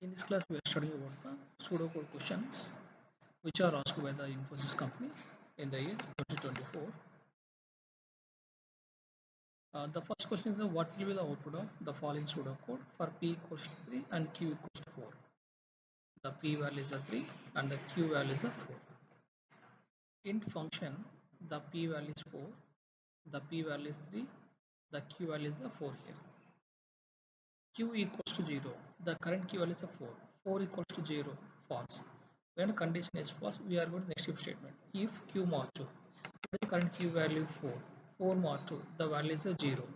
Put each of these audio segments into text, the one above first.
In this class, we are studying about the pseudocode questions which are asked by the Infosys company in the year 2024. The first question is what will be the output of the following pseudocode for p equals to 3 and q equals to 4. The p value is a 3 and the q value is a 4. Int function, the p value is 4, the p value is 3, the q value is a 4 here. Q equals to 0, the current q value is a 4, 4 equals to 0, false. When condition is false, we are going to next if statement. If q mod 2, what is the current q value 4, 4 mod 2, the value is a 0,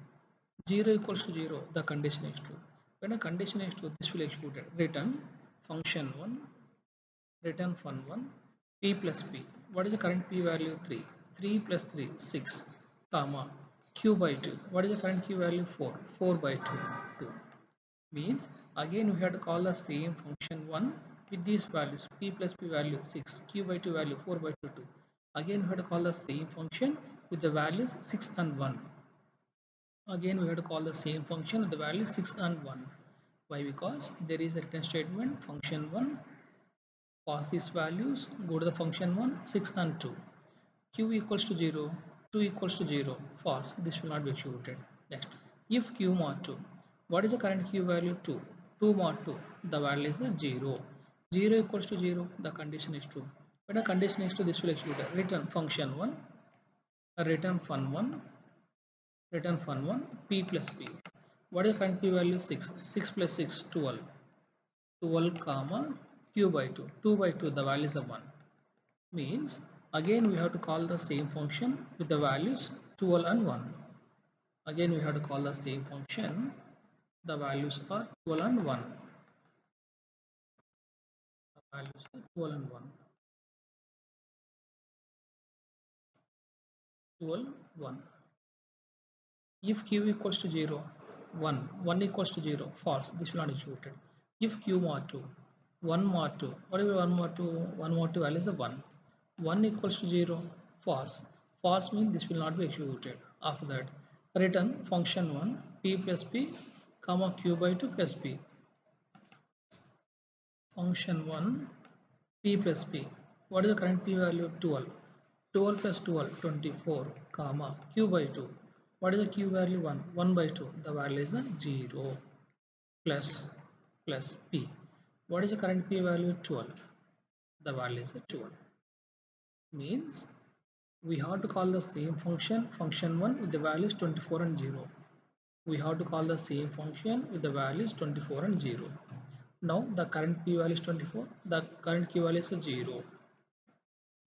0 equals to 0, the condition is true. When a condition is true, this will execute it. Return function 1, return fun1, p plus p. What is the current p value 3, 3 plus 3, 6, comma, q by 2. What is the current q value 4, 4 by 2, 2. Means again we have to call the same function 1 with these values, p plus p value 6, q by 2 value 4 by 2, 2. Again we have to call the same function with the values 6 and 1. Again we have to call the same function with the values 6 and 1. Why? Because there is a return statement function 1, pass these values, go to the function 1, 6 and 2. Q equals to 0, 2 equals to 0, false, this will not be executed. Next, if q mod 2, what is the current q value 2, 2 mod 2, the value is 0, 0 equals to 0, the condition is true. When a condition is true, this will execute return function 1, return fun1, return fun1, p plus p. What is the current p value 6, 6 plus 6, 12, 12 comma q by 2, 2 by 2, the value is 1. Means again we have to call the same function with the values 12 and 1. Again we have to call the same function, the values are 12 and 1. The values are 12 and 1. 12, 1. If q equals to 0, 1, 1 equals to 0, false, this will not be executed. If q mod 2, 1 mod 2, what is 1 mod 2? 1 mod 2 value is 1. 1 equals to 0, false. False means this will not be executed. After that, return function 1, p plus p, comma q by 2 plus p. Function 1, p plus p. What is the current p value? 12. 12 plus 12, 24, comma q by 2. What is the q value? 1. 1 by 2. The value is 0 plus p. What is the current p value? 12. The value is 12. Means we have to call the same function, function 1 with the values 24 and 0. We have to call the same function with the values 24 and 0. Now the current p value is 24, the current q value is 0.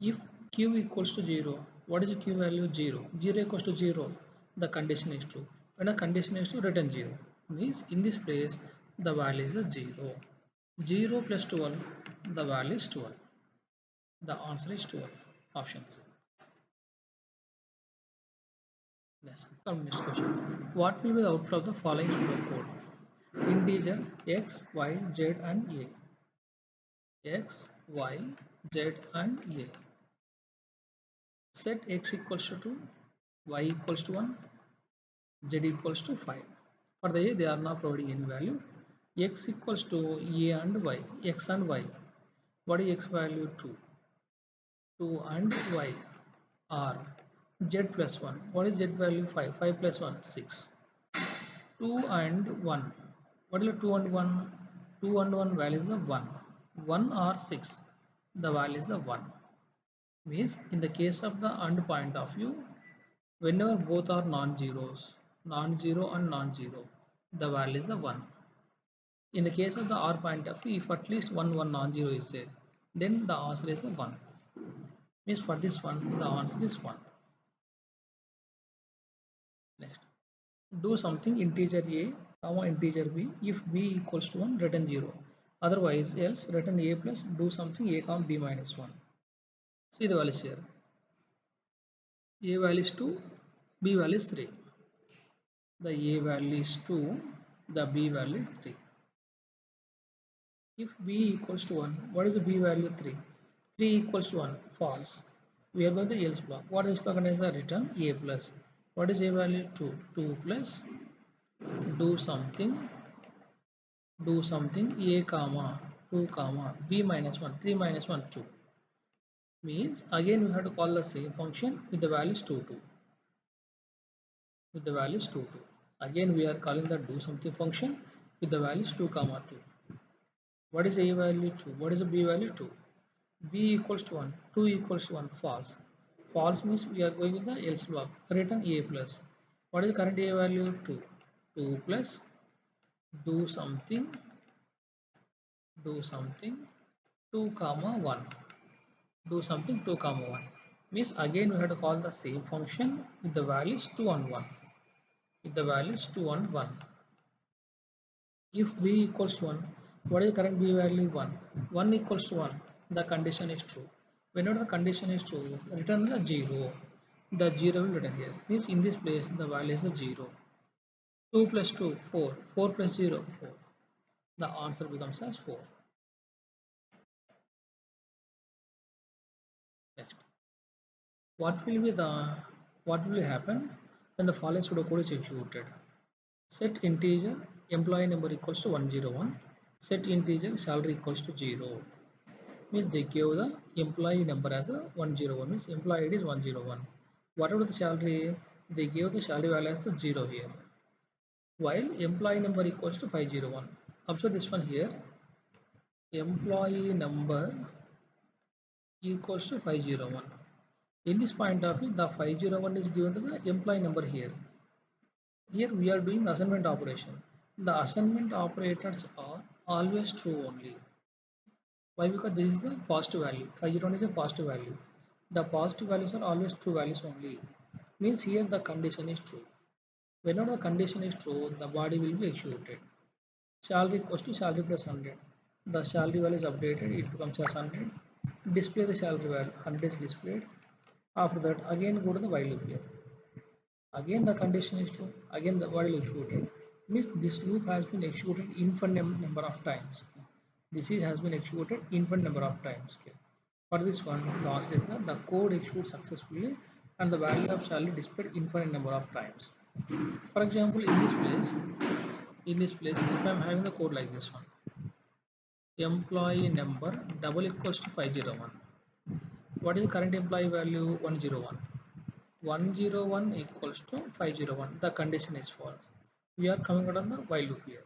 If q equals to 0, what is the q value? 0. 0 equals to 0, the condition is true. When a condition is true, return 0. Means in this place, the value is 0. 0 plus 12, the value is 12. The answer is 12. Options. Next question. What will be the output of the following pseudocode? Integer x, y, z and a. X, y, z and a. Set x equals to 2, y equals to 1, z equals to 5. For the a, they are not providing any value. X equals to a and y, x and y. What is x value? 2. 2 and y are z plus 1. What is z value? 5. 5 plus 1, 6. 2 and 1. What is 2 and 1? 2 and 1 value is 1. 1 or 6. The value is 1. Means in the case of the AND point of view, whenever both are non-zeros, non-zero and non-zero, the value is 1. In the case of the OR point of view, if at least one non-zero is there, then the answer is 1. Means for this one, the answer is 1. Next, do something integer a, comma integer b. If b equals to 1, return 0. Otherwise, else return a plus do something a, comma b minus 1. See the values here. A value is 2, b value is 3. The a value is 2, the b value is 3. If b equals to 1, what is the b value? 3. 3 equals to 1, false. We are going to the else block. What else block is a return a plus. What is a value? 2. 2 plus do something do something a comma 2 comma b minus 1 3 minus 1 2 means again we have to call the same function with the values 2 2 with the values 2 2 again we are calling the do something function with the values 2 comma 2. What is a value? 2. What is a b value? 2. B equals to 1, 2 equals to 1, false. False means we are going in the else block. Return a plus. What is the current a value? 2. 2 plus do something, do something 2 comma 1. Do something 2 comma 1. Means again we have to call the same function with the values 2 and 1. With the values 2 and 1. If b equals to 1, what is the current b value? 1. 1 equals to 1, the condition is true. Whenever the condition is true, return the 0. The 0 will return here. Means in this place, the value is a 0. 2 plus 2, 4. 4 plus 0, 4. The answer becomes as 4. Next. What will happen when the following pseudocode is executed? Set integer employee number equals to 101. Set integer salary equals to 0. Means they give the employee number as a 101, means employee ID is 101. Whatever the salary, they give the salary value as a 0 here, while employee number equals to 501. Observe this one here, employee number equals to 501. In this point of view, the 501 is given to the employee number here. Here we are doing the assignment operation. The assignment operators are always true only. Why? Because this is a positive value. 501 is a positive value. The positive values are always true values only. Means here the condition is true. Whenever the condition is true, the body will be executed. Salary equals to salary plus 100. The salary value is updated, it becomes as 100. Display the salary value, 100 is displayed. After that, again go to the while loop here. Again the condition is true, again the while executed. Means this loop has been executed infinite number of times. This has been executed infinite number of times. For this one, the answer is the code executes successfully and the value of salary displayed infinite number of times. For example, in this place, if I am having the code like this one, employee number double equals to 501. What is the current employee value? 101. 101 equals to 501. The condition is false. We are coming out of the while loop here.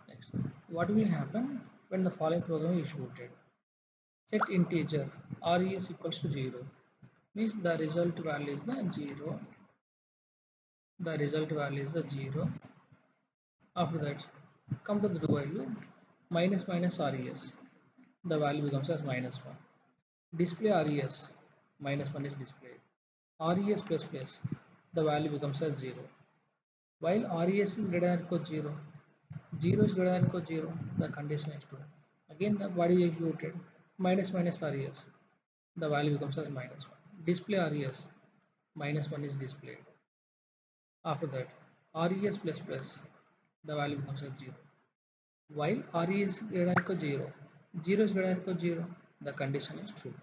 Next, what will happen when the following program is executed? Set integer res equals to 0. Means the result value is the 0. The result value is the 0. After that, come to the do while loop. Minus minus res. The value becomes as minus 1. Display res. Minus 1 is displayed. Res plus plus. The value becomes as 0. While res is greater than equal to 0. 0 is greater than equal to 0. The condition is true. Again the body is executed. Minus minus res. The value becomes as minus 1. Display res. Minus 1 is displayed. After that, res plus plus, the value becomes as 0. While re is greater than equal to 0, 0 is greater than equal to 0, the condition is true.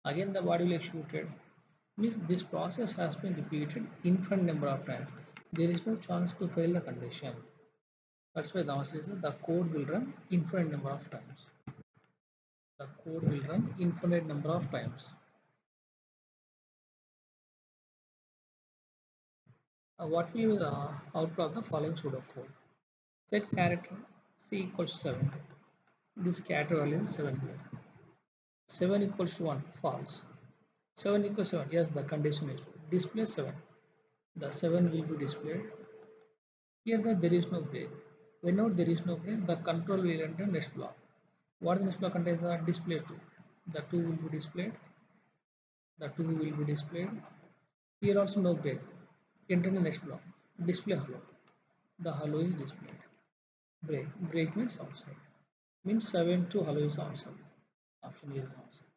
Again the body will executed. Means this process has been repeated infinite number of times. There is no chance to fail the condition. That's why the answer is that the code will run infinite number of times. The code will run infinite number of times. What will be the output of the following pseudocode? Set character c equals to 7. This character value is 7 here. 7 equals to 1, false. 7 equals to 7, yes, the condition is true. Display 7. The 7 will be displayed. Here that there is no break. Whenever there is no break, the control will enter next block. What the next block contains are display 2. The 2 will be displayed. The 2 will be displayed. Here also no break. Enter the next block. Display hello. The hello is displayed. Break. Break means outside. Means 7 to hello is outside. Option A is outside.